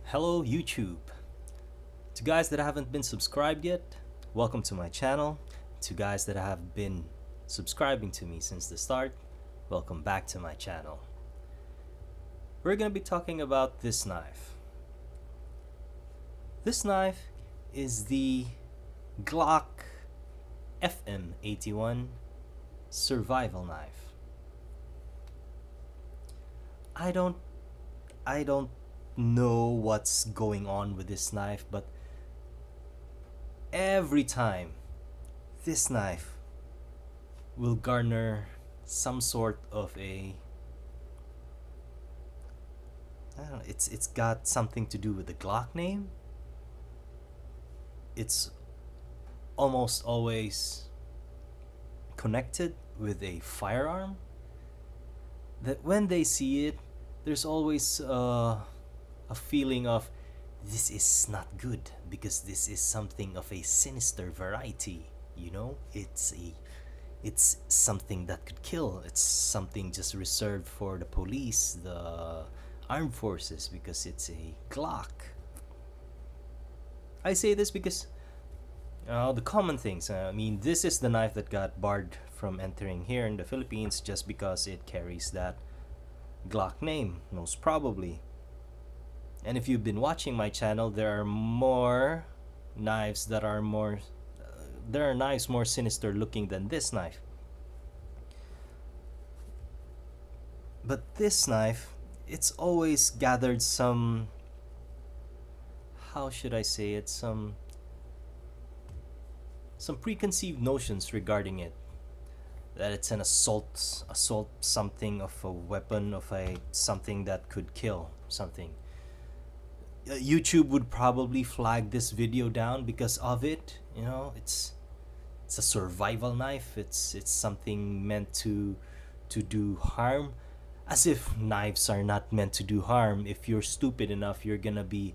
Hello YouTube. To guys that haven't been subscribed yet, welcome to my channel. To guys that have been subscribing to me since the start, welcome back to my channel. We're gonna be talking about this knife. This knife is the Glock FM81 Survival Knife. I don't know what's going on with this knife, but every time this knife will garner some sort of a, I don't know, it's got something to do with the Glock name. It's almost always connected with a firearm, that when they see it, there's always a feeling of this is not good because this is something of a sinister variety. It's something that could kill. It's something just reserved for the police, the armed forces, because it's a Glock. I say this because the common things. This is the knife that got barred from entering here in the Philippines just because it carries that Glock name, most probably. And if you've been watching my channel, there are more knives that are more there are knives more sinister looking than this knife. But this knife, it's always gathered some, how should I say it, some preconceived notions regarding it, that it's an assault something of a weapon, of a something that could kill something. YouTube would probably flag this video down because of it. It's a survival knife. It's something meant to do harm, as if knives are not meant to do harm. If you're stupid enough, you're gonna be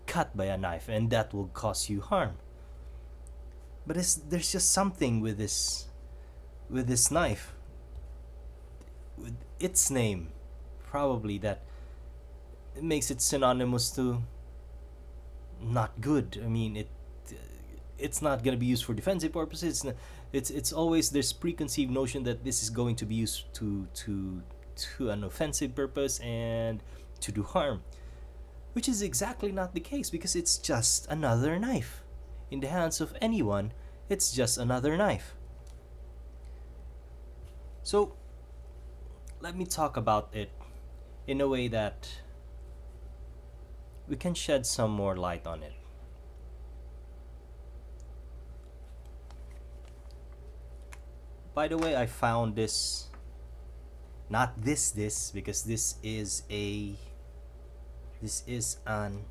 cut by a knife and that will cause you harm. But there's just something with this knife, with its name, probably, that it makes it synonymous to not good. It's not gonna be used for defensive purposes. It's always this preconceived notion that this is going to be used to an offensive purpose and to do harm, which is exactly not the case, because it's just another knife. In the hands of anyone, it's just another knife. So let me talk about it in a way that we can shed some more light on it. By the way, I found this, not this because this is an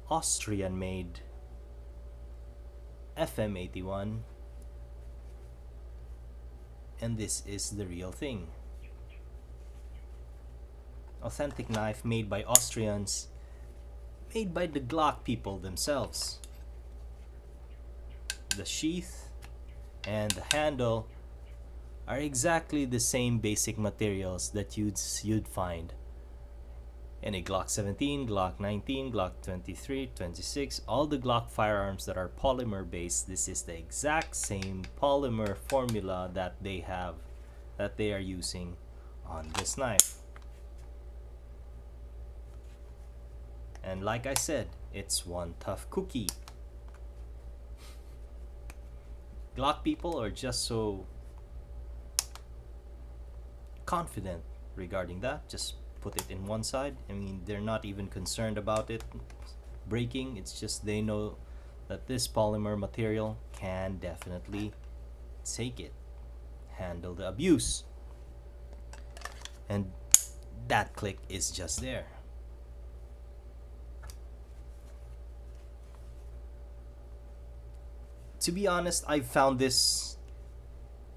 Austrian made FM81, and this is the real thing. Authentic knife made by Austrians, made by the Glock people themselves. The sheath and the handle are exactly the same basic materials that you'd find in a Glock 17, Glock 19, Glock 23, 26, all the Glock firearms that are polymer based. This is the exact same polymer formula that they are using on this knife. And like I said, it's one tough cookie. Glock people are just so confident regarding that. Just put it in one side. They're not even concerned about it breaking. It's just they know that this polymer material can definitely take it, handle the abuse. And that click is just there. To be honest, I found this,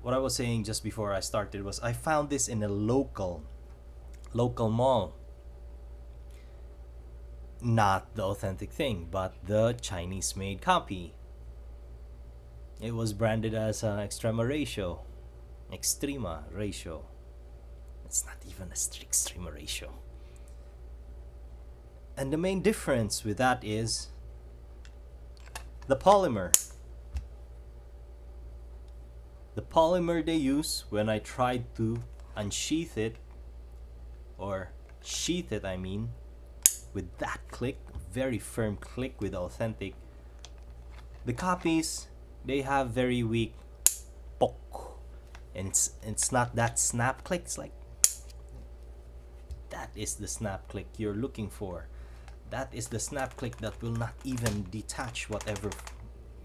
what I was saying just before I started was, I found this in a local mall. Not the authentic thing, but the Chinese made copy. It was branded as Extrema ratio. It's not even a strict streamer ratio. And the main difference with that is the polymer. The polymer they use when I tried to unsheath it, or sheath it I mean, with that click, very firm click with authentic. The copies, they have very weak poke, and it's not that snap click. It's like, that is the snap click you're looking for. That is the snap click that will not even detach whatever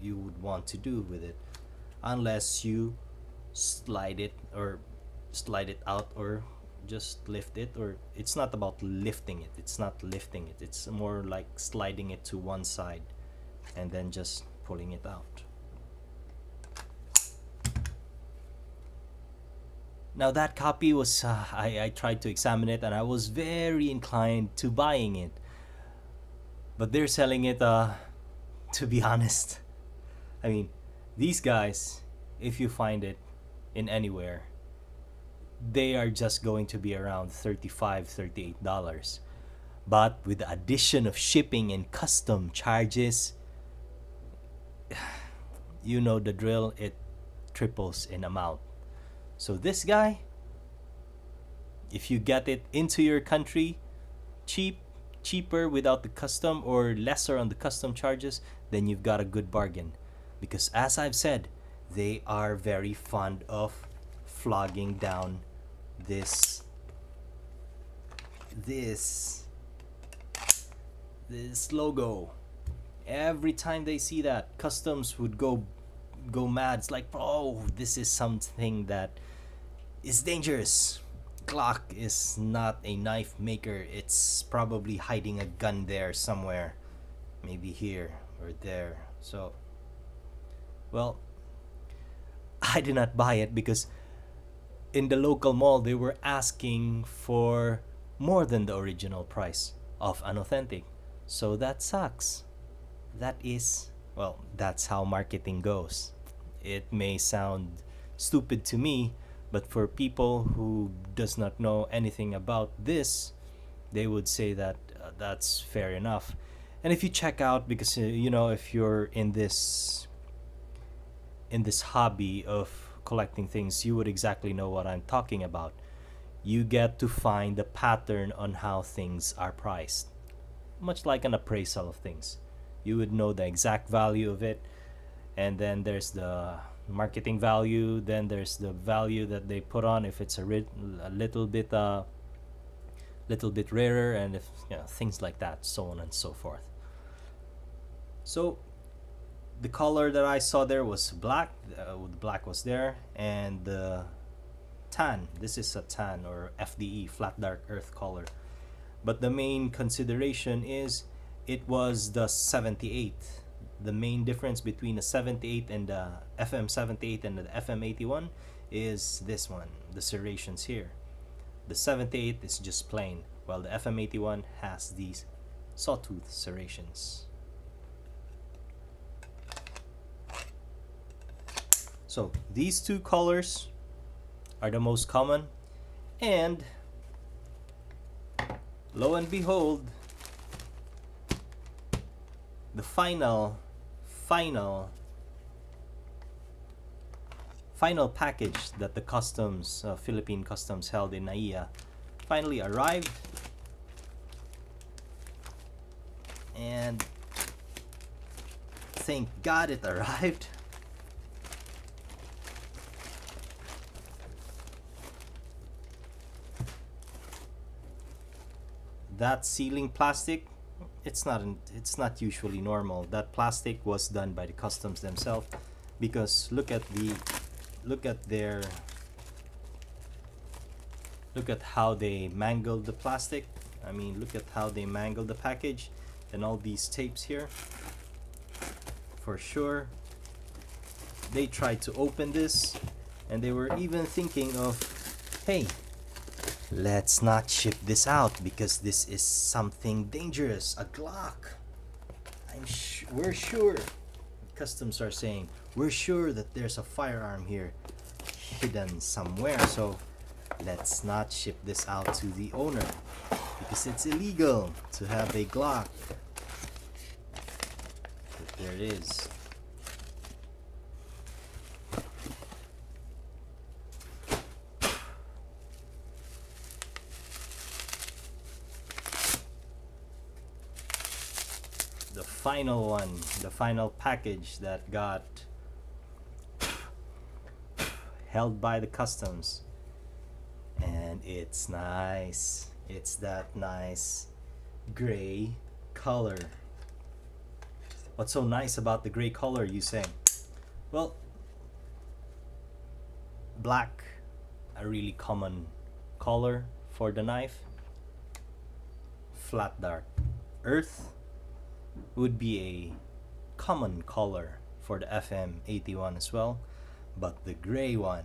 you would want to do with it, unless you slide it out, or just lift it. Or it's not about lifting it, it's more like sliding it to one side and then just pulling it out. Now that copy was I tried to examine it and I was very inclined to buying it, but they're selling it, to be honest, I mean, these guys, if you find it in anywhere, they are just going to be around $35-$38. But with the addition of shipping and custom charges, you know the drill, it triples in amount. So this guy, if you get it into your country cheaper without the custom, or lesser on the custom charges, then you've got a good bargain. Because as I've said, they are very fond of flogging down this logo. Every time they see that, customs would go mad. It's like, bro, this is something that is dangerous. Glock is not a knife maker. It's probably hiding a gun there somewhere, maybe here or there. So, well, I did not buy it because in the local mall they were asking for more than the original price of an authentic. So that sucks. That is, well, that's how marketing goes. It may sound stupid to me, but for people who does not know anything about this, they would say that that's fair enough. And if you check out, because if you're in this hobby of collecting things, you would exactly know what I'm talking about. You get to find the pattern on how things are priced, much like an appraisal of things. You would know the exact value of it, and then there's the marketing value, then there's the value that they put on if it's a little bit rarer, and if things like that, so on and so forth. So the color that I saw there was black. The black was there, and the tan. This is a tan, or FDE, flat dark earth color. But the main consideration is it was the 78. The main difference between the 78 and the FM78 and the FM81 is this one, the serrations here. The 78 is just plain, while the FM81 has these sawtooth serrations. So these two colors are the most common, and lo and behold, the final package that the customs, Philippine customs held in NAIA, finally arrived, and thank God it arrived. That sealing plastic, it's not usually normal. That plastic was done by the customs themselves, because look at how they mangled the plastic. I mean, look at how they mangled the package, and all these tapes here. For sure, they tried to open this, and they were even thinking of, hey, let's not ship this out because this is something dangerous, a Glock. We're sure, customs are saying, we're sure that there's a firearm here hidden somewhere. So let's not ship this out to the owner because it's illegal to have a Glock. But there it is. The final one, the final package that got held by the customs, and it's nice. It's that nice gray color. What's so nice about the gray color, you say? Well, black, a really common color for the knife. Flat dark earth would be a common color for the FM81 as well, but the gray one,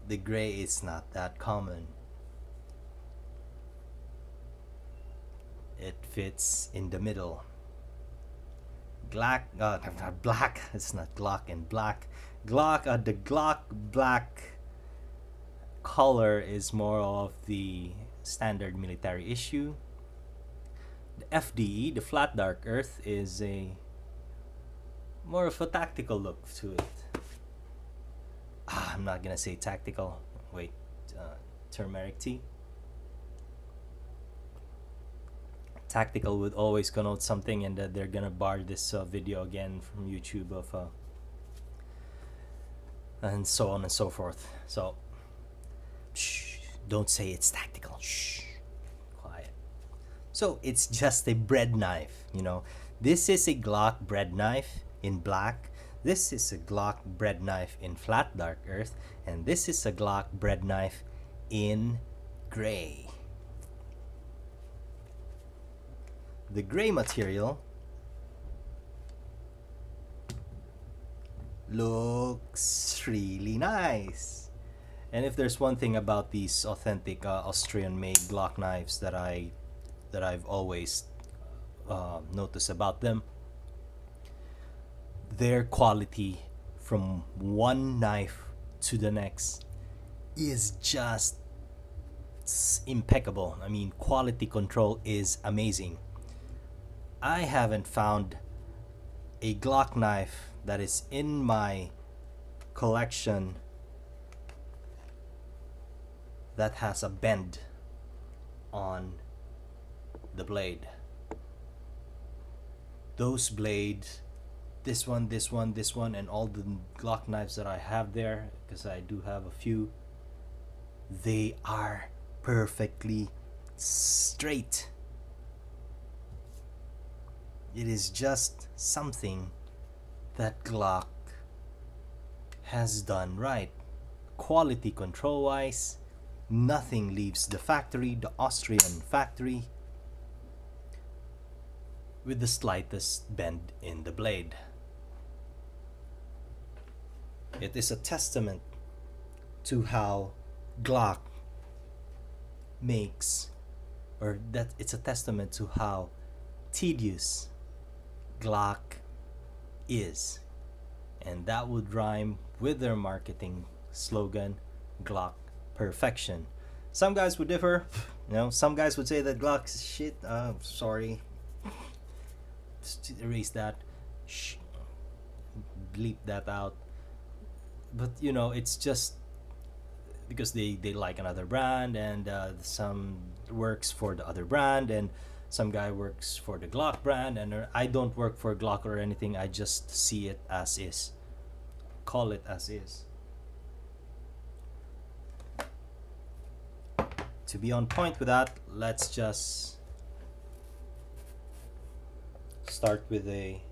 the gray is not that common. It fits in the middle. Black, not black. It's not Glock and black. Glock, the Glock black color is more of the standard military issue. The FDE, the flat dark earth, is a more of a tactical look to it. I'm not gonna say tactical. Wait, turmeric tea. Tactical would always connote something, and that they're gonna bar this video again from YouTube of and so on and so forth. So, shh, don't say it's tactical. Shh, quiet. So it's just a bread knife, you know. This is a Glock bread knife in black. This is a Glock bread knife in flat dark earth, and this is a Glock bread knife in gray. The gray material looks really nice. And if there's one thing about these authentic Austrian-made Glock knives that I've always noticed about them, their quality from one knife to the next is just impeccable. I mean, quality control is amazing. I haven't found a Glock knife that is in my collection that has a bend on the blade. Those blades, this one, and all the Glock knives that I have there, because I do have a few, they are perfectly straight. It is just something that Glock has done right. Quality control wise, nothing leaves the factory, the Austrian factory, with the slightest bend in the blade. It is a testament to how Glock makes, or that it's a testament to how tedious Glock is, and that would rhyme with their marketing slogan, Glock perfection. Some guys would differ, you know. Some guys would say that Glock's shit. Sorry, just erase that. Shh, bleep that out. But you know, it's just because they like another brand, and some works for the other brand, and some guy works for the Glock brand, and I don't work for Glock or anything. I just see it as is. Call it as is. To be on point with that, let's just start with a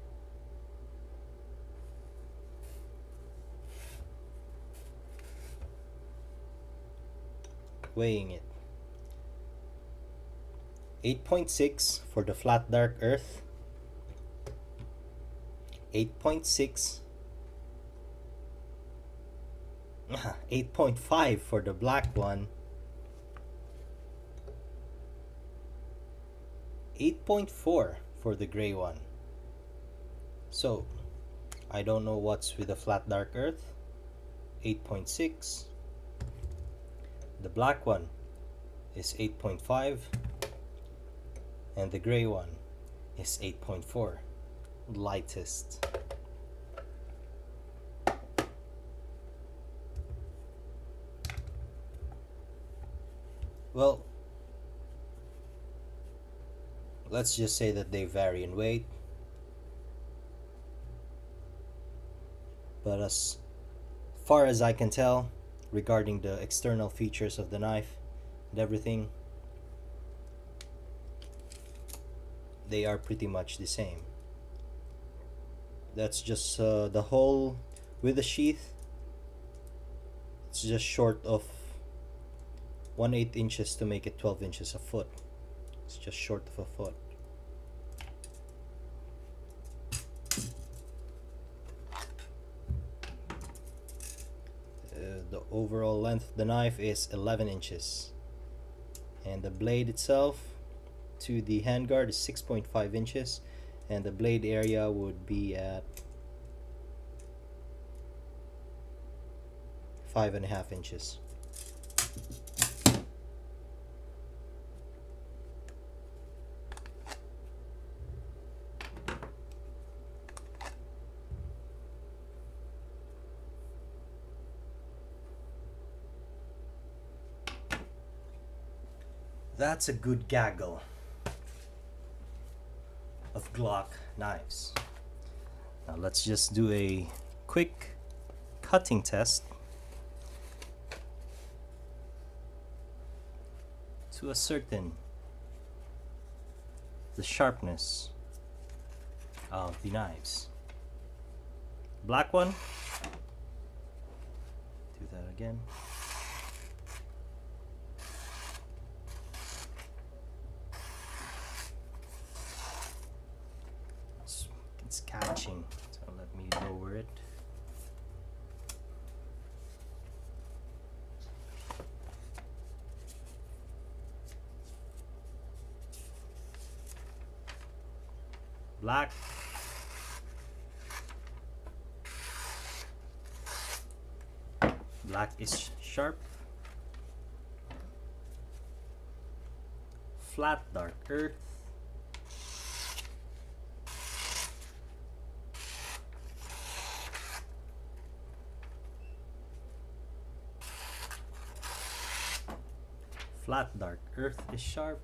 weighing it. 8.6 for the flat dark earth, 8.6, 8.5 for the black one, 8.4 for the gray one. So I don't know what's with the flat dark earth. 8.6, The black one is 8.5 and the gray one is 8.4, lightest. Well, let's just say that they vary in weight, but as far as I can tell regarding the external features of the knife and everything, they are pretty much the same. That's just the hole with the sheath. It's just short of 1/8 inches to make it 12 inches a foot. It's just short of a foot. The overall length of the knife is 11 inches, and the blade itself to the handguard is 6.5 inches, and the blade area would be at 5.5 inches. That's a good gaggle of Glock knives. Now let's just do a quick cutting test to ascertain the sharpness of the knives. Black one, do that again. It's catching, so let me lower it. Black, black is sharp. Flat dark earth. Flat dark earth is sharp,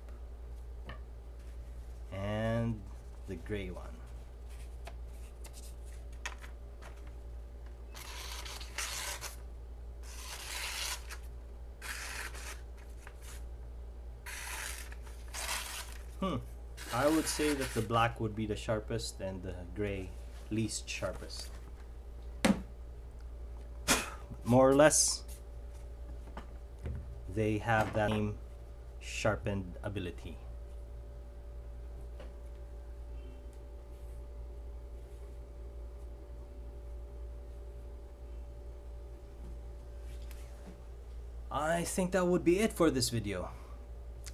and the gray one. I would say that the black would be the sharpest and the gray least sharpest. More or less, they have that same sharpened ability. I think that would be it for this video.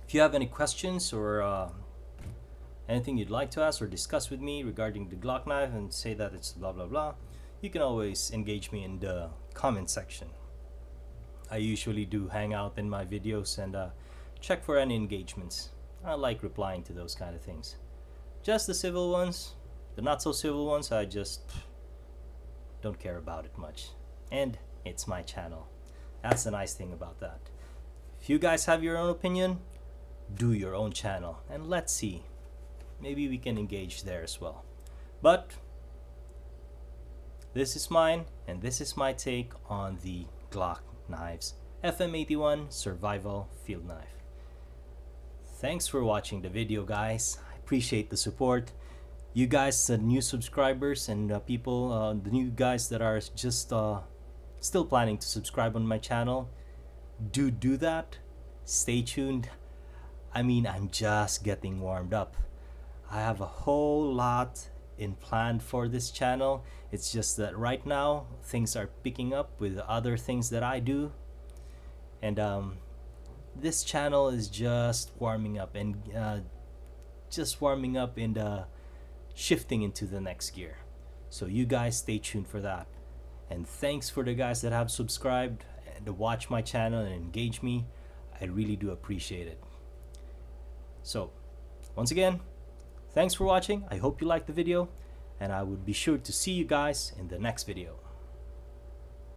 If you have any questions or anything you'd like to ask or discuss with me regarding the Glock knife and say that it's blah blah blah, you can always engage me in the comment section. I usually do hang out in my videos and check for any engagements. I like replying to those kind of things. Just the civil ones, the not so civil ones, I just don't care about it much. And it's my channel. That's the nice thing about that. If you guys have your own opinion, do your own channel and let's see. Maybe we can engage there as well. But this is mine and this is my take on the Glock knives FM81 Survival Field Knife. Thanks for watching the video, guys. I appreciate the support. You guys, the new subscribers and people, the new guys that are just still planning to subscribe on my channel, do that. Stay tuned. I mean, I'm just getting warmed up. I have a whole lot in plan for this channel. It's just that right now things are picking up with other things that I do, and this channel is just warming up and shifting into the next gear. So you guys stay tuned for that. And thanks for the guys that have subscribed and to watch my channel and engage me. I really do appreciate it. So, once again, thanks for watching. I hope you liked the video, and I would be sure to see you guys in the next video.